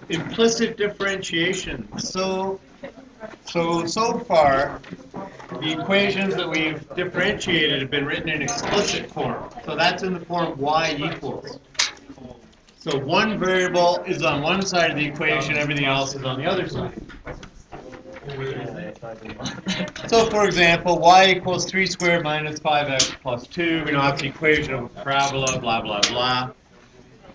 Implicit differentiation. So far, the equations that we've differentiated have been written in explicit form. So that's in the form y equals. So one variable is on one side of the equation, everything else is on the other side. So for example, y equals 3 squared minus 5x plus 2. We know that's the equation of a parabola, blah, blah, blah.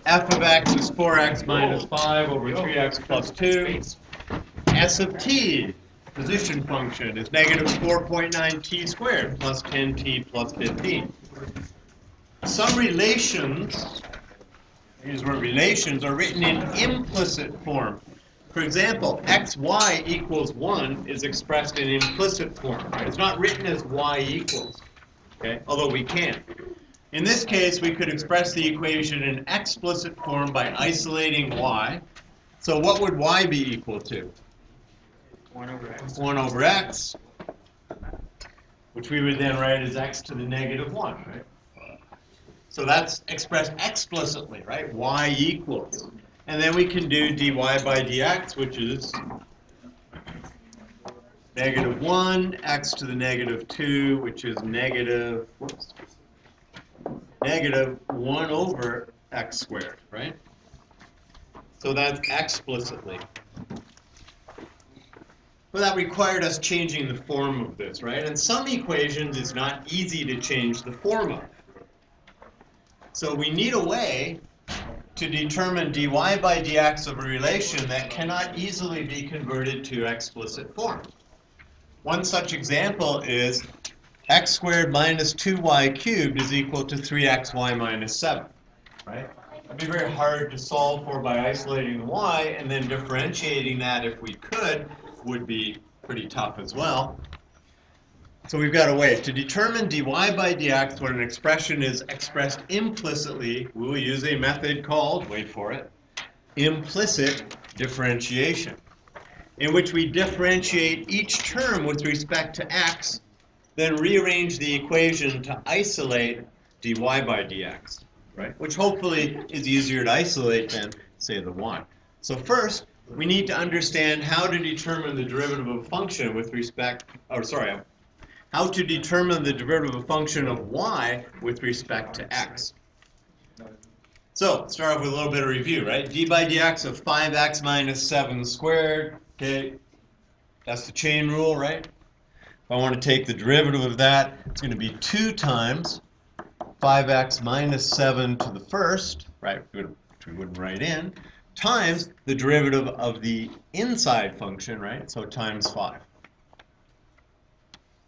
F of x is 4x minus 5 over 3x plus 2. S of t, position function, is negative 4.9t squared plus 10t plus 15. Some relations, these were relations, are written in implicit form. For example, xy equals 1 is expressed in implicit form. Right? It's not written as y equals, okay? Although we can. In this case, we could express the equation in explicit form by isolating y. So what would y be equal to? 1 over x. 1 over x, which we would then write as x to the negative 1, right? So that's expressed explicitly, right? Y equals. And then we can do dy by dx, which is negative 1, x to the negative 2, which is negative 1 over x squared, right? So that's explicitly. Well, that required us changing the form of this, right? And some equations it's not easy to change the form of. So we need a way to determine dy by dx of a relation that cannot easily be converted to explicit form. One such example is x squared minus 2y cubed is equal to 3xy minus 7, right? It'd be very hard to solve for by isolating the y, and then differentiating that, if we could, would be pretty tough as well. So we've got a way. To determine dy by dx when an expression is expressed implicitly, we will use a method called, wait for it, implicit differentiation, in which we differentiate each term with respect to x, then rearrange the equation to isolate dy by dx, right? Which hopefully is easier to isolate than, say, the y. So first, we need to understand how to determine the derivative of a function with respect, how to determine the derivative of a function of y with respect to x. So, let's start off with a little bit of review, right? D by dx of 5x minus 7 squared, okay? That's the chain rule, right? If I want to take the derivative of that, it's going to be 2 times 5x minus 7 to the first, right, which we wouldn't write in, times the derivative of the inside function, right, so times 5.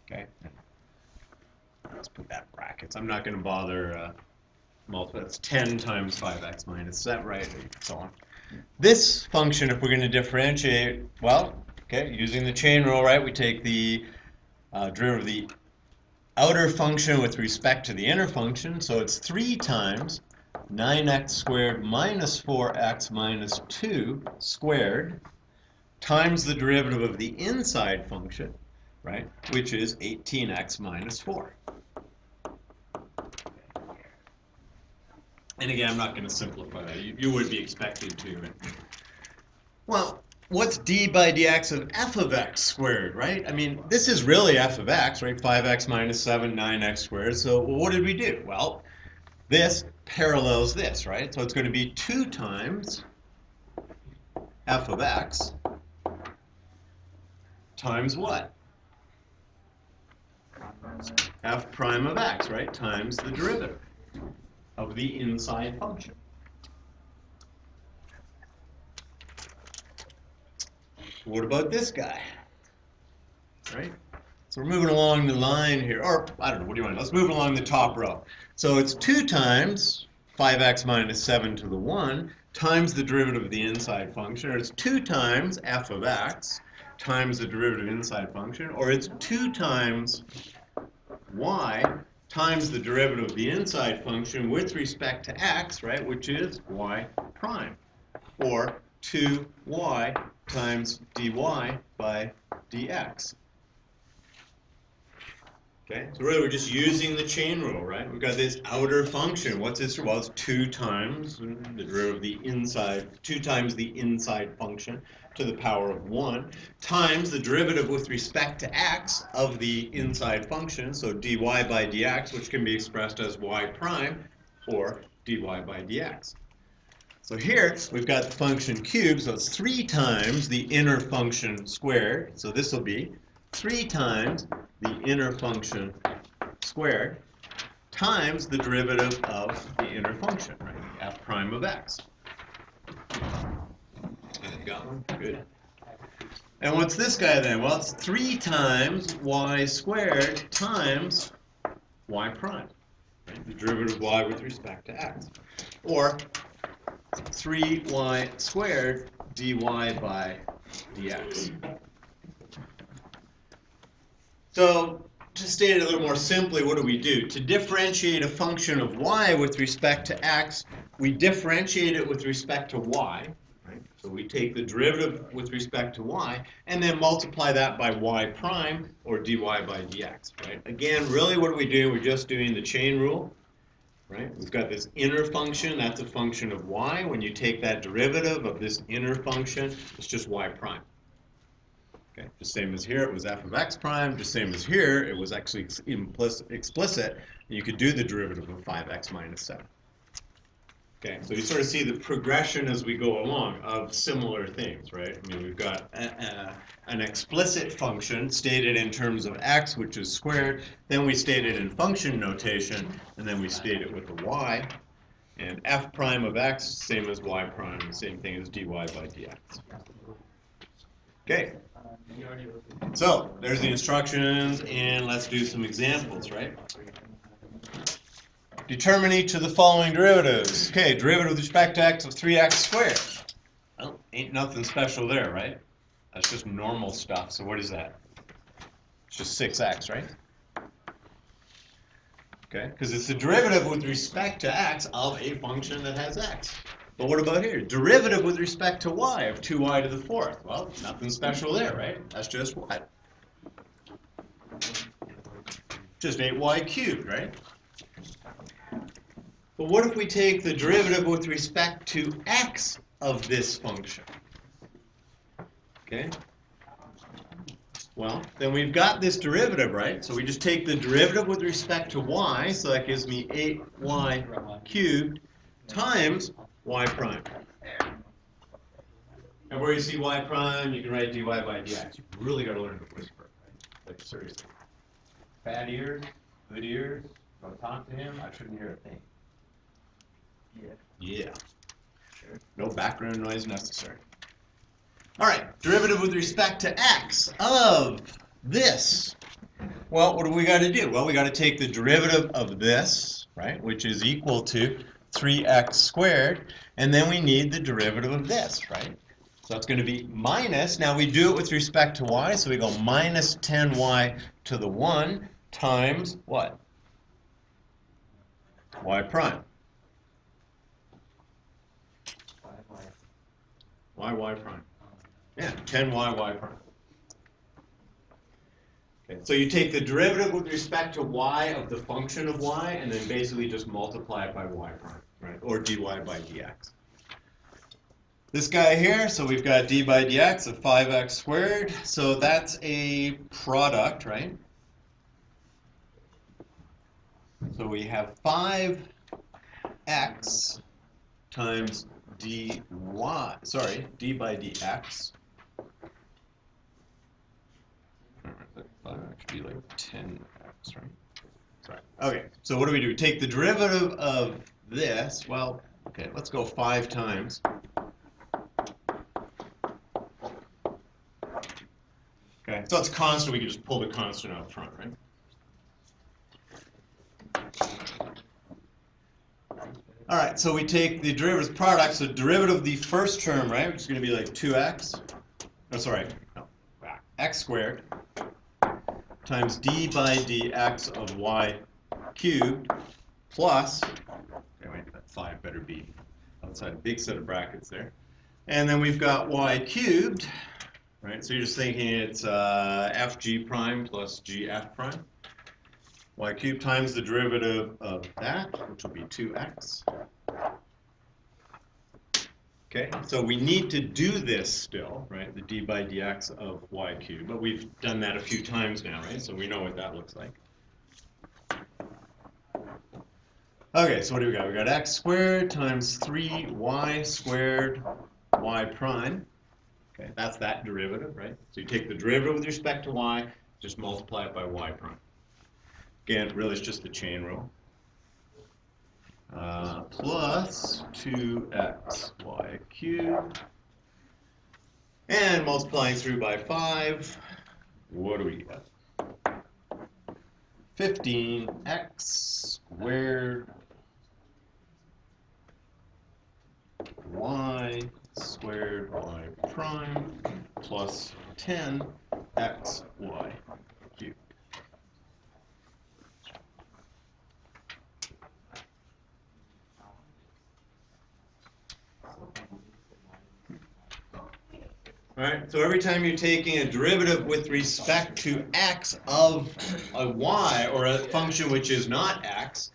Okay, let's put that in brackets. I'm not going to bother multiply. It's 10 times 5x minus 7, right, and so on. This function, if we're going to differentiate, well, okay, using the chain rule, right, we take the derivative of the outer function with respect to the inner function, so it's 3 times 9x squared minus 4x minus 2 squared times the derivative of the inside function, right, which is 18x minus 4. And again, I'm not going to simplify that. You would be expected to. Well, what's d by dx of f of x squared, right? I mean, this is really f of x, right? 5x minus 7, 9x squared. So what did we do? Well, this parallels this, right? So it's going to be 2 times f of x times what? F prime of x, right? Times the derivative of the inside function. What about this guy? Right? So we're moving along the line here, or I don't know, what do you want? Let's move along the top row. So it's 2 times 5x minus 7 to the 1 times the derivative of the inside function, or it's 2 times f of x times the derivative inside function, or it's 2 times y times the derivative of the inside function with respect to x, right, which is y prime, or 2y times dy by dx. Okay, so really we're just using the chain rule, right? We've got this outer function. What's this? Well, it's 2 times the derivative of the inside, 2 times the inside function to the power of 1 times the derivative with respect to x of the inside function, so dy by dx, which can be expressed as y prime or dy by dx. So here we've got the function cubed, so it's 3 times the inner function squared. So this will be 3 times the inner function squared times the derivative of the inner function, right? F prime of x. Got one? Good. And what's this guy then? Well, it's 3 times y squared times y prime, right? The derivative of y with respect to x. Or 3y squared dy by dx. So to state it a little more simply, what do? To differentiate a function of y with respect to x, we differentiate it with respect to y. Right? So we take the derivative with respect to y and then multiply that by y prime or dy by dx. Right? Again, really what are we doing? We're just doing the chain rule. Right? We've got this inner function, that's a function of y. When you take that derivative of this inner function, it's just y prime. Okay, just same as here, it was f of x prime. Just same as here, it was actually explicit. You could do the derivative of 5x minus 7. Okay, so you sort of see the progression as we go along of similar things, right? I mean, we've got an explicit function stated in terms of x, which is squared. Then we state it in function notation, and then we state it with a y. And f prime of x, same as y prime, same thing as dy by dx. Okay. So there's the instructions, and let's do some examples, right? Determine each of the following derivatives. Okay, derivative with respect to x of 3x squared. Well, ain't nothing special there, right? That's just normal stuff. So what is that? It's just 6x, right? Okay, because it's the derivative with respect to x of a function that has x. But what about here? Derivative with respect to y of 2y to the 4th. Well, nothing special there, right? That's just what? Just 8y cubed, right? But what if we take the derivative with respect to x of this function? Okay? Well, then we've got this derivative, right? So we just take the derivative with respect to y, so that gives me 8y cubed times y prime. And where you see y prime, you can write dy by dx. You really got to learn to whisper, right? Like, seriously. Bad ears, good ears, don't talk to him, I shouldn't hear a thing. Yeah. Sure. No background noise necessary. All right, derivative with respect to x of this. Well, what do we got to do? Well, we got to take the derivative of this, right, which is equal to 3x squared, and then we need the derivative of this, right? So it's going to be minus, now we do it with respect to y, so we go minus 10y to the 1 times what? Y prime. Y prime. Yeah, 10y prime. Okay, so you take the derivative with respect to y of the function of y, and then basically just multiply it by y prime, right? Or dy by dx. This guy here, so we've got d by dx of 5x squared. So that's a product, right? So we have 5x times d by dx. Should be like 10x, right? Sorry. Okay, so what do? We take the derivative of this. Well, okay, let's go 5 times. Okay, so it's constant. We can just pull the constant out front, right? All right, so we take the derivative product. So derivative of the first term, right, which is going to be like 2x. Oh, sorry, no, x squared times d by dx of y cubed plus, okay, wait, that 5 better be outside a big set of brackets there. And then we've got y cubed, right? So you're just thinking it's fg prime plus gf prime. y cubed times the derivative of that, which will be 2x. Okay, so we need to do this still, right? The d by dx of y cubed, but we've done that a few times now, right? So we know what that looks like. Okay, so what do we got? We got x squared times 3y squared y prime. Okay, that's that derivative, right? So you take the derivative with respect to y, just multiply it by y prime. Again, really it's just the chain rule. Plus 2xy cubed. And multiplying through by 5, what do we get? 15x squared y squared y prime plus 10xy cubed. All right, so every time you're taking a derivative with respect to x of a y, or a function which is not x,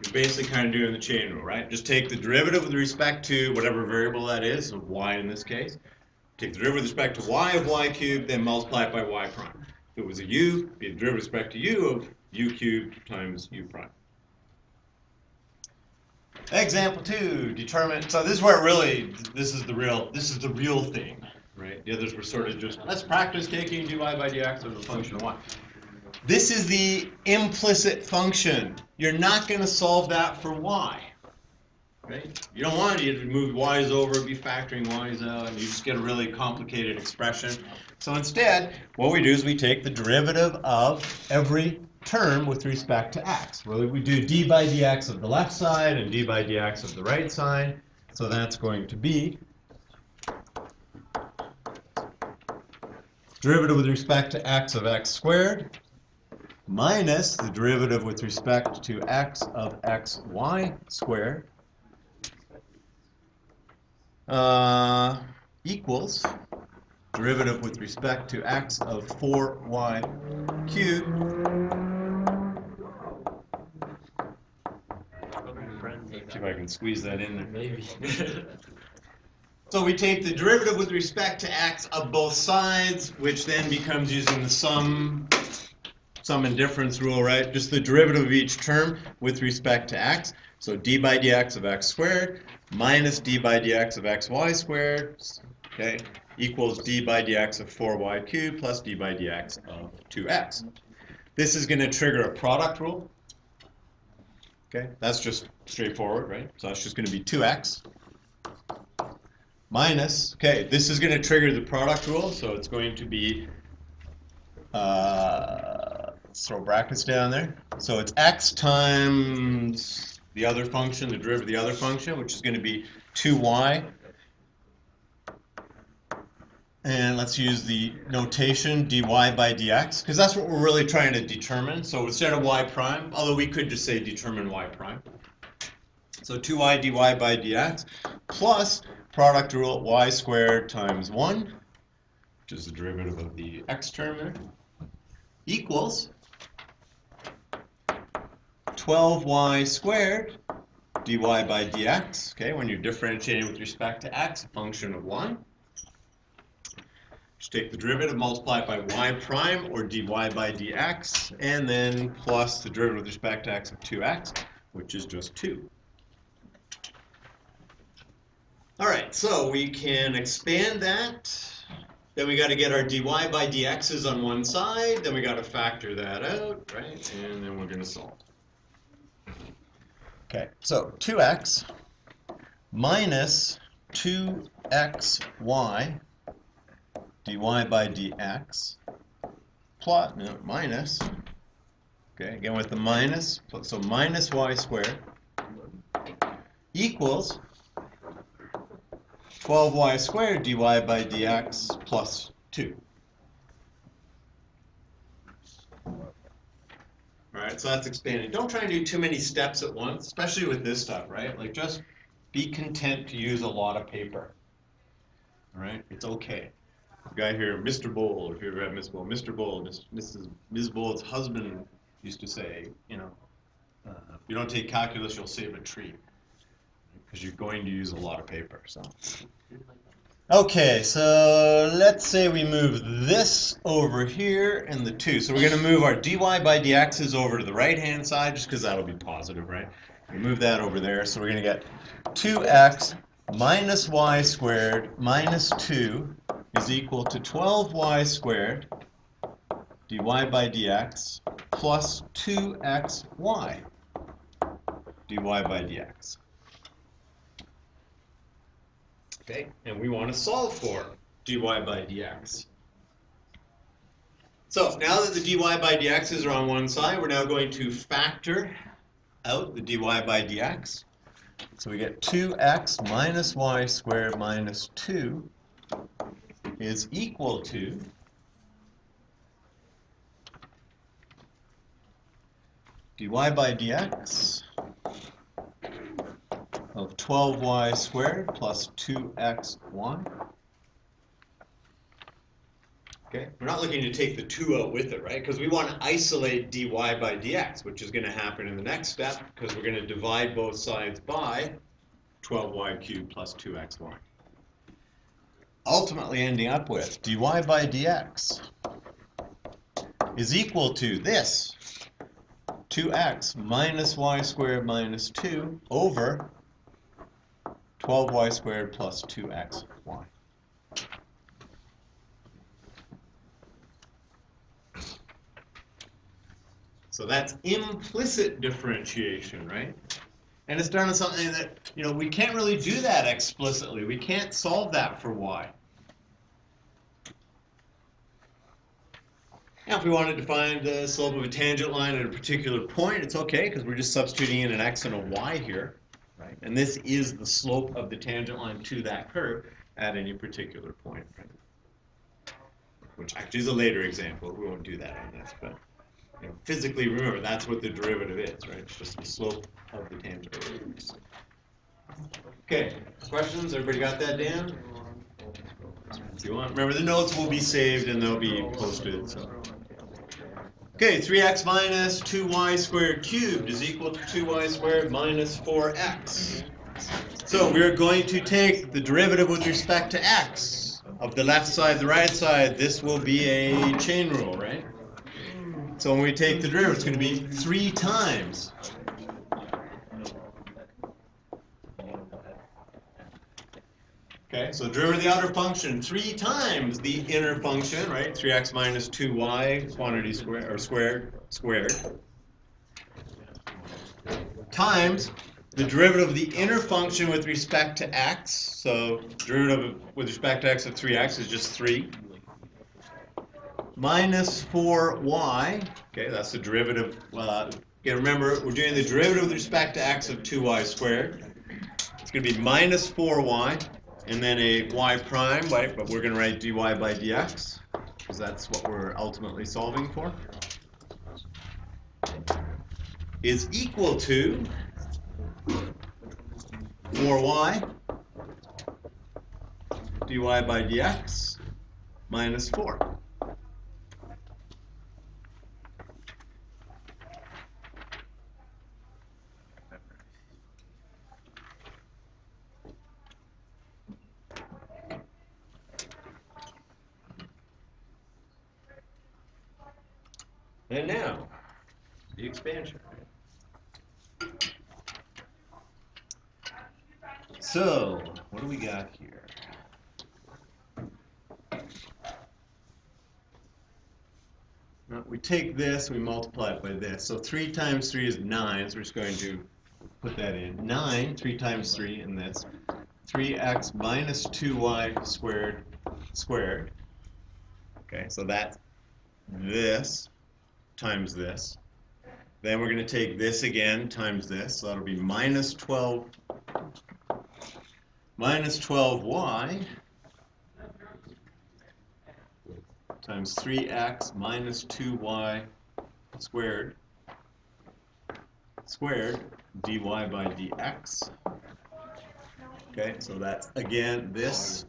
you're basically kind of doing the chain rule, right? Just take the derivative with respect to whatever variable that is, of y in this case. Take the derivative with respect to y of y cubed, then multiply it by y prime. If it was a u, it'd be the derivative with respect to u of u cubed times u prime. Example 2, determine, so this is where really, this is the real thing, right? The others were sort of just, let's practice taking dy by dx as a function of y. This is the implicit function. You're not going to solve that for y, right? You don't want to move y's over, be factoring y's out, and you just get a really complicated expression. So instead, what we do is we take the derivative of every term with respect to x. Well, we do d by dx of the left side and d by dx of the right side. So that's going to be derivative with respect to x of x squared minus the derivative with respect to x of xy squared equals derivative with respect to x of 4y cubed see if I can squeeze that in there. Maybe. So we take the derivative with respect to x of both sides, which then becomes using the sum and difference rule, right? Just the derivative of each term with respect to x. So d by dx of x squared minus d by dx of xy squared, okay, equals d by dx of 4y cubed plus d by dx of 2x. This is going to trigger a product rule. Okay, that's just straightforward, right? So that's just going to be 2x minus, okay, this is going to trigger the product rule, so it's going to be, let's throw brackets down there. So it's x times the other function, the derivative of the other function, which is going to be 2y. And let's use the notation dy by dx, because that's what we're really trying to determine. So instead of y prime, although we could just say determine y prime. So 2y dy by dx plus product rule y squared times 1, which is the derivative of the x term there, equals 12y squared dy by dx, okay, when you're differentiating with respect to x, a function of y. Just take the derivative, multiply it by y prime, or dy by dx, and then plus the derivative with respect to x of 2x, which is just 2. All right, so we can expand that. Then we got to get our dy by dx's on one side. Then we got to factor that out, right? And then we're going to solve. Okay, so 2x minus 2xy dy by dx plot, no, minus, okay, again with the minus, so minus y squared equals 12y squared dy by dx plus 2. All right, so that's expanding. Don't try and do too many steps at once, especially with this stuff, right? Like, just be content to use a lot of paper. All right, it's okay. The guy here, Mr. Bowl, if you ever had Miss Bowl, Mr. Bowl, Ms. Bold's husband used to say, you know, if you don't take calculus, you'll save a tree, because you're going to use a lot of paper. So, okay, so let's say we move this over here and the 2. So we're going to move our dy by dx's over to the right-hand side, just because that'll be positive, right? We move that over there, so we're going to get 2x minus y squared minus 2 is equal to 12y squared dy by dx plus 2xy dy by dx. Okay, and we want to solve for dy by dx. So now that the dy by dx's are on one side, we're now going to factor out the dy by dx. So we get 2x minus y squared minus 2 is equal to dy by dx of 12y squared plus 2xy. Okay, we're not looking to take the 2 out with it, right? Because we want to isolate dy by dx, which is going to happen in the next step, because we're going to divide both sides by 12y cubed plus 2xy. Ultimately ending up with dy by dx is equal to this, 2x minus y squared minus 2 over 12y squared plus 2xy. So that's implicit differentiation, right? And it's done in something that, you know, we can't really do that explicitly. We can't solve that for y. Now, if we wanted to find the slope of a tangent line at a particular point, it's okay, because we're just substituting in an x and a y here, right? And this is the slope of the tangent line to that curve at any particular point, right? Which actually is a later example. We won't do that on this, but you know, physically, remember, that's what the derivative is, right? It's just the slope of the tangent. Okay, questions? Everybody got that, Dan? If you want, remember the notes will be saved and they'll be posted. So. Okay, 3x minus 2y squared cubed is equal to 2y squared minus 4x. So we're going to take the derivative with respect to x. Of the left side, the right side, this will be a chain rule, right? So when we take the derivative, it's going to be 3 times. Okay, so derivative of the outer function 3 times the inner function, right? 3x minus 2y quantity squared, or squared, times the derivative of the inner function with respect to x. So derivative with respect to x of 3x is just 3. Minus 4y, okay, that's the derivative. Again, remember, we're doing the derivative with respect to x of 2y squared. It's going to be minus 4y, and then a y prime, right? But we're going to write dy by dx, because that's what we're ultimately solving for, is equal to 4y dy by dx minus 4. And now, the expansion. So, what do we got here? Now, we take this, we multiply it by this. So 3 times 3 is 9, so we're just going to put that in. 9, 3 times 3, and that's 3x minus 2y squared squared. Okay, so that's this times this. Then we're going to take this again times this, so that'll be minus 12y times 3x minus 2y squared dy by dx. Okay, so that's again this.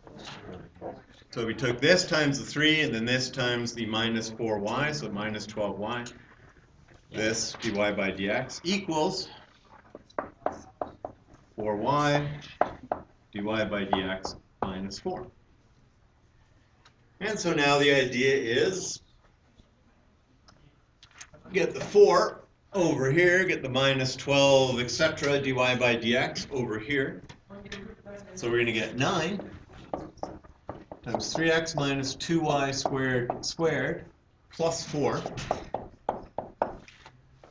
So we took this times the 3 and then this times the minus 4y, so minus 12y. this dy by dx equals 4y dy by dx minus 4. And so now the idea is get the 4 over here, get the minus 12, etc., dy by dx over here. So we're going to get 9 times 3x minus 2y squared plus 4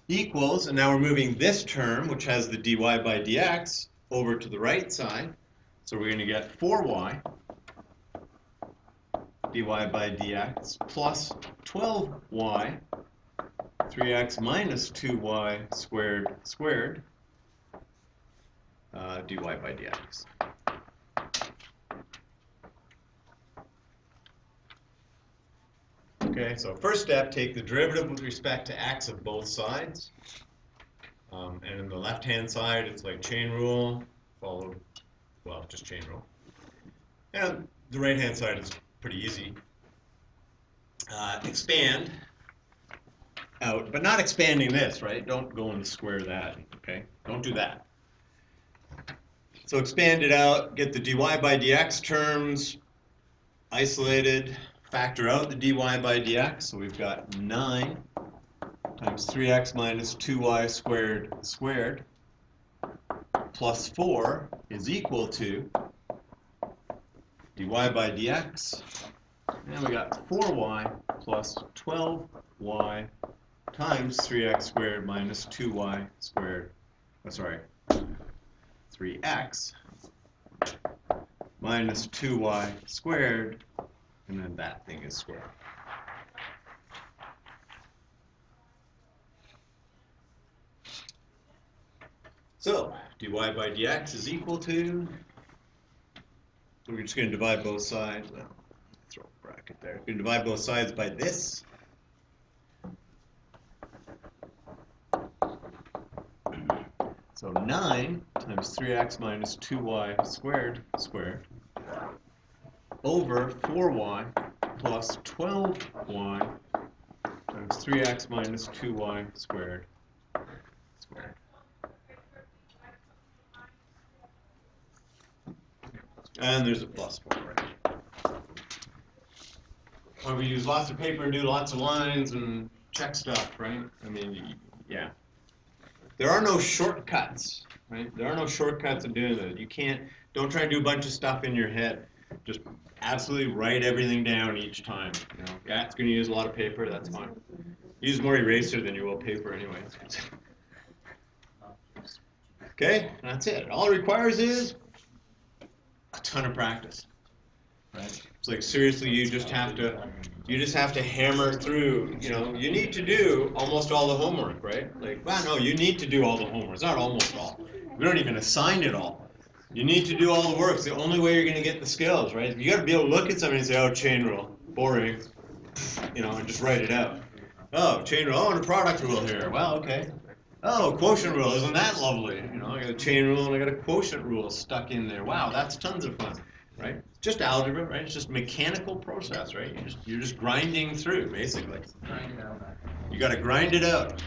equals, and now we're moving this term, which has the dy by dx, over to the right side. So we're going to get 4y dy by dx plus 12y 3x minus 2y squared dy by dx. Okay, so first step, take the derivative with respect to x of both sides. And in the left-hand side, it's like chain rule, followed, well, just chain rule. And the right-hand side is pretty easy. Expand out, but not expanding this, right? Don't go and square that, okay? Don't do that. So expand it out, get the dy by dx terms isolated, factor out the dy by dx, so we've got 9 times 3x minus 2y squared plus 4 is equal to dy by dx, and we got 4y plus 12y times 3x squared minus 2y squared, 3x minus 2y squared, and then that thing is squared. So, dy by dx is equal to, we're just going to divide both sides, well, throw a bracket there. We're going to divide both sides by this. So 9 times 3x minus 2y squared over 4y plus 12y times 3x minus 2y squared. And there's a plus 4, right? Well, we use lots of paper and do lots of lines and check stuff, right? I mean, yeah. There are no shortcuts, right? There are no shortcuts in doing this. You can't, don't try to do a bunch of stuff in your head. Just absolutely write everything down each time. You know, yeah, it's going to use a lot of paper, that's fine. Use more eraser than you will paper anyway. Okay, that's it. All it requires is a ton of practice, right? It's like, seriously, you just have to hammer through. You know, you need to do almost all the homework, right? Like, well, no, you need to do all the homework. It's not almost all. We don't even assign it all. You need to do all the work. It's the only way you're going to get the skills, right? You got to be able to look at something and say, oh, chain rule, boring, you know, and just write it out. Oh, chain rule, oh, and a product rule here. Well, okay. Oh, quotient rule, isn't that lovely? You know, I got a chain rule and I got a quotient rule stuck in there. Wow, that's tons of fun, right? It's just algebra, right? It's just mechanical process, right? You're just grinding through, basically. You got to grind it out.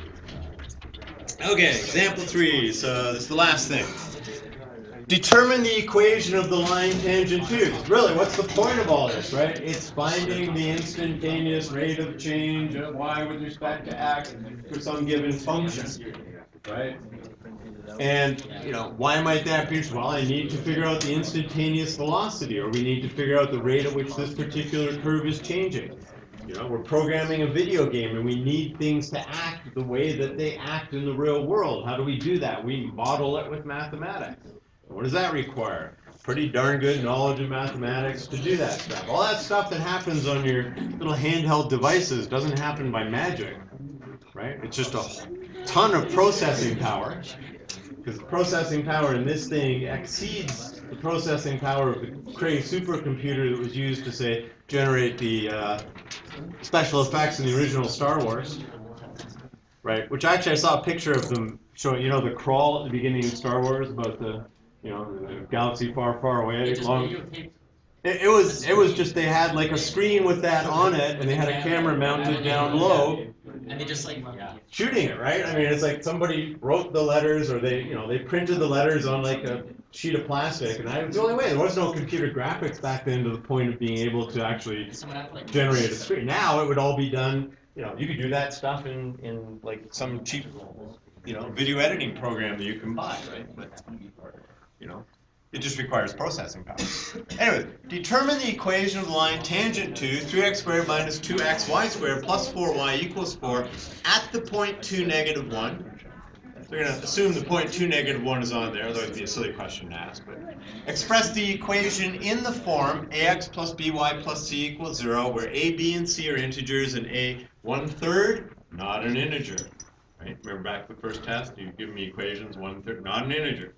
Okay, example 3. So this is the last thing. Determine the equation of the line tangent 2. Really, what's the point of all this, right? It's finding the instantaneous rate of change of y with respect to x for some given function, right? And, you know, why might that be? Well, I need to figure out the instantaneous velocity, or we need to figure out the rate at which this particular curve is changing. You know, we're programming a video game and we need things to act the way that they act in the real world. How do we do that? We model it with mathematics. What does that require? Pretty darn good knowledge of mathematics to do that stuff. All that stuff that happens on your little handheld devices doesn't happen by magic, right? It's just a ton of processing power, because the processing power in this thing exceeds the processing power of the Cray supercomputer that was used to, say, generate the special effects in the original Star Wars, right? Which actually I saw a picture of them showing, you know, the crawl at the beginning of Star Wars about the, you know, the galaxy far, far away. It was just they had like a screen with that on it, and they had a camera mounted down low, And they just like, yeah. shooting it, right? I mean, it's like somebody wrote the letters, or they printed the letters on like a sheet of plastic, and that was the only way. There was no computer graphics back then to the point of being able to actually Someone have to like. generate a screen. Now it would all be done. You could do that stuff in like some cheap, video editing program that you can buy, right? But it just requires processing power. Anyway, determine the equation of the line tangent to 3x squared minus 2xy squared plus 4y equals 4 at the point 2, -1. We're going to assume the point 2, -1 is on there, although it'd be a silly question to ask. But express the equation in the form ax plus by plus c equals 0, where a, b, and c are integers, and a 1/3 not an integer. Right? Remember back to the first test, you give me equations 1/3 not an integer.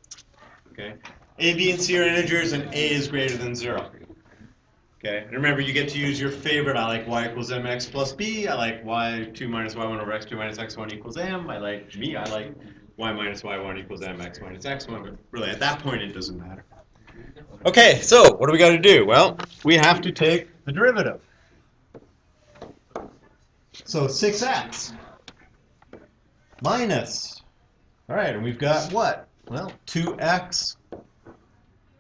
Okay. A, b, and c are integers, and a is greater than 0. Okay. And remember, you get to use your favorite. I like y equals mx plus b. I like y2 minus y1 over x2 minus x1 equals m. I like y minus y1 equals mx minus x1. But really, at that point, it doesn't matter. Okay. So what do we got to do? Well, we have to take the derivative. So 6x minus. All right, and we've got what? Well, 2x.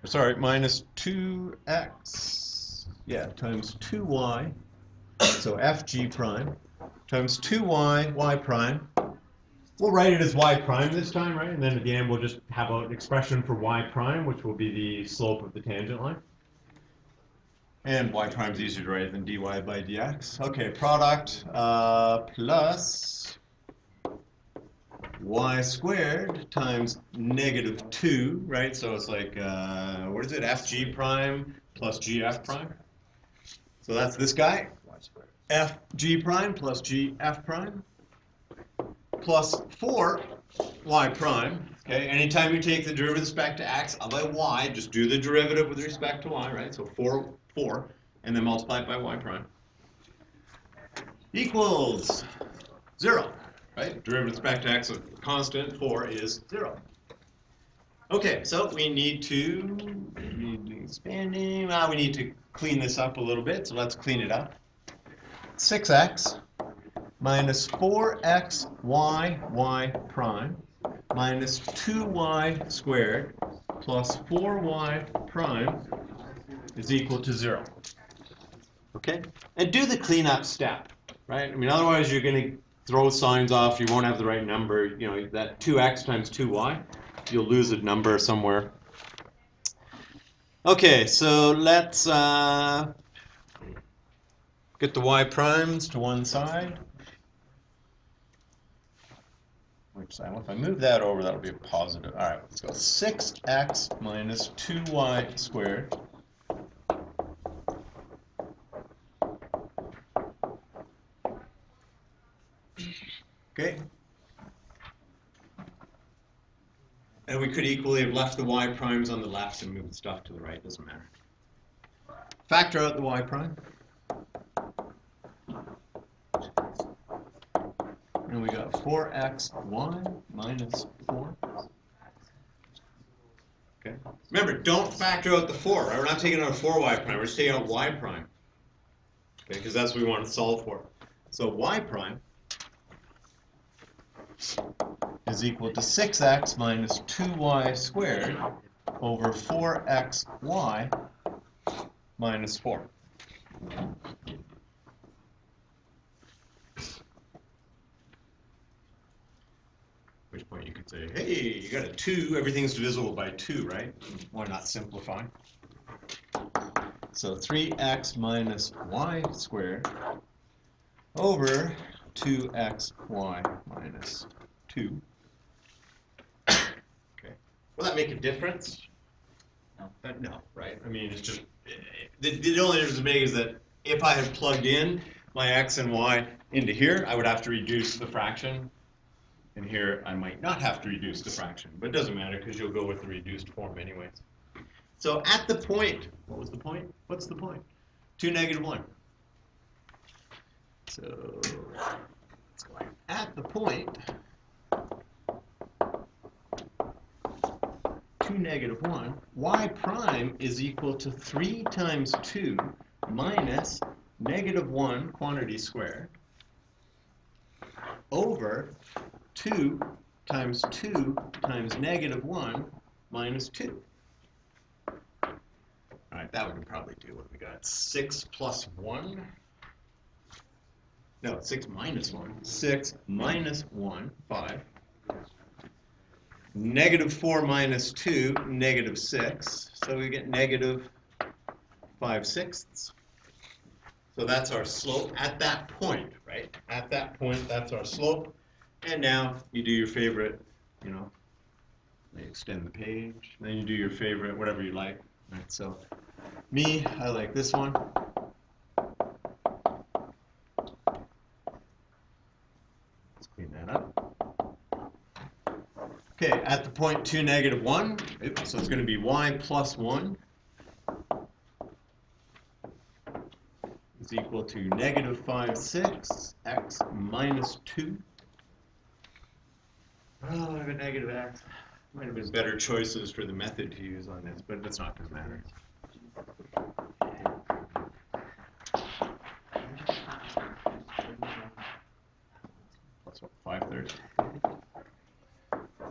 Sorry, minus 2x, times 2y, so fg prime, times 2y, y prime. We'll write it as y prime this time, right? And then at the end, we'll just have an expression for y prime, which will be the slope of the tangent line. And y prime is easier to write than dy by dx. Okay, product plus y squared times -2, right? So it's like, what is it, fg prime plus gf prime? So that's this guy, fg prime plus gf prime plus 4y prime. Okay, anytime you take the derivative with respect to x by y, just do the derivative with respect to y, right? So 4, and then multiply it by y prime equals 0. Right? Derivative with respect to x of constant 4 is 0. Okay, so we need to expanding. We need to clean this up a little bit, so let's clean it up. 6x minus 4xy y prime minus 2y squared plus 4y prime is equal to 0. Okay? And do the cleanup step, right? I mean, otherwise you're going to throw signs off, you won't have the right number. That 2x times 2y, you'll lose a number somewhere. Okay, so let's get the y primes to one side. Which side? Well, if I move that over, that'll be a positive. All right, let's go 6x minus 2y squared. Okay. And we could equally have left the y primes on the left and moved stuff to the right. Doesn't matter. Factor out the y prime. And we got 4xy minus 4. Okay. Remember, don't factor out the 4. Right? We're not taking out a 4y prime. We're just taking out y prime. Okay, because that's what we want to solve for. So y prime is equal to 6x minus 2y squared over 4xy minus 4. At which point you could say, hey, you got a 2, everything's divisible by 2, right? Why not simplify? So 3x minus y squared over 2xy minus 2. Okay. Will that make a difference? No. No, right? I mean, it's just, the only difference to make is that if I had plugged in my x and y into here, I would have to reduce the fraction. And here, I might not have to reduce the fraction. But it doesn't matter, because you'll go with the reduced form anyways. So at the point, what was the point? What's the point? 2, -1. So let's go at the point 2, negative 1, y prime is equal to 3 times 2 minus negative 1 quantity squared over 2 times 2 times negative 1 minus 2. All right, that we can probably do. What we got? 6 plus 1. No, 6 minus 1. 6 minus 1, 5. Negative 4 minus 2, negative 6. So we get negative 5/6. So that's our slope at that point, right? At that point, that's our slope. And now you do your favorite, you know, extend the page. Then you do your favorite, whatever you like. Right? So me, I like this one. Let's clean that up. Okay, at the point 2, negative 1, so it's going to be y plus 1 is equal to negative 5/6 x minus 2. Oh, I have a negative x. Might have been better choices for the method to use on this, but that's not going to matter. Plus what, 5/3?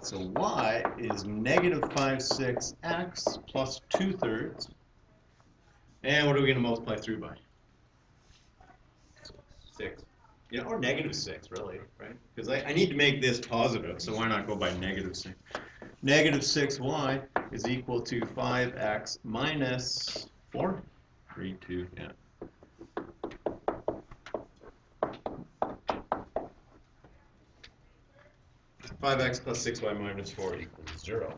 So y is negative 5/6 x plus 2/3. And what are we going to multiply through by? 6. Yeah, or negative 6, really, right? Because I need to make this positive, so why not go by negative 6? Negative 6y is equal to 5x minus 4? 3, 2, yeah. 5x plus 6y minus 4 equals 0.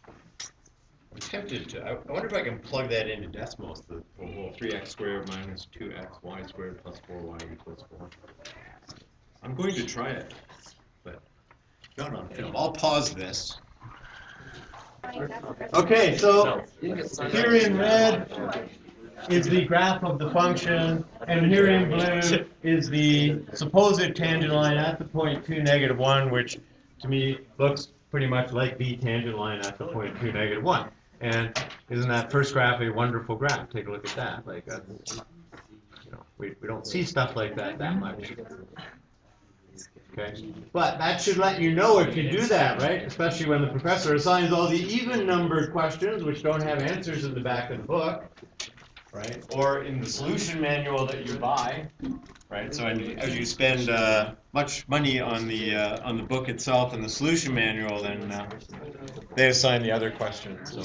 I'm tempted to, I wonder if I can plug that into decimals, the whole 3x squared minus 2xy squared plus 4y equals 4. I'm going to try it, but not on film. I'll pause this. Okay, so here in red is the graph of the function, and here in blue is the supposed tangent line at the point 2, negative 1, which to me looks pretty much like the tangent line at the point 2, negative 1. And isn't that first graph a wonderful graph? Take a look at that. Like, you know, we don't see stuff like that much. Okay, but that should let you know if you do that, right? Especially when the professor assigns all the even numbered questions which don't have answers in the back of the book, right? Or in the solution manual that you buy, right? So as you spend much money on the book itself and the solution manual, then they assign the other questions. So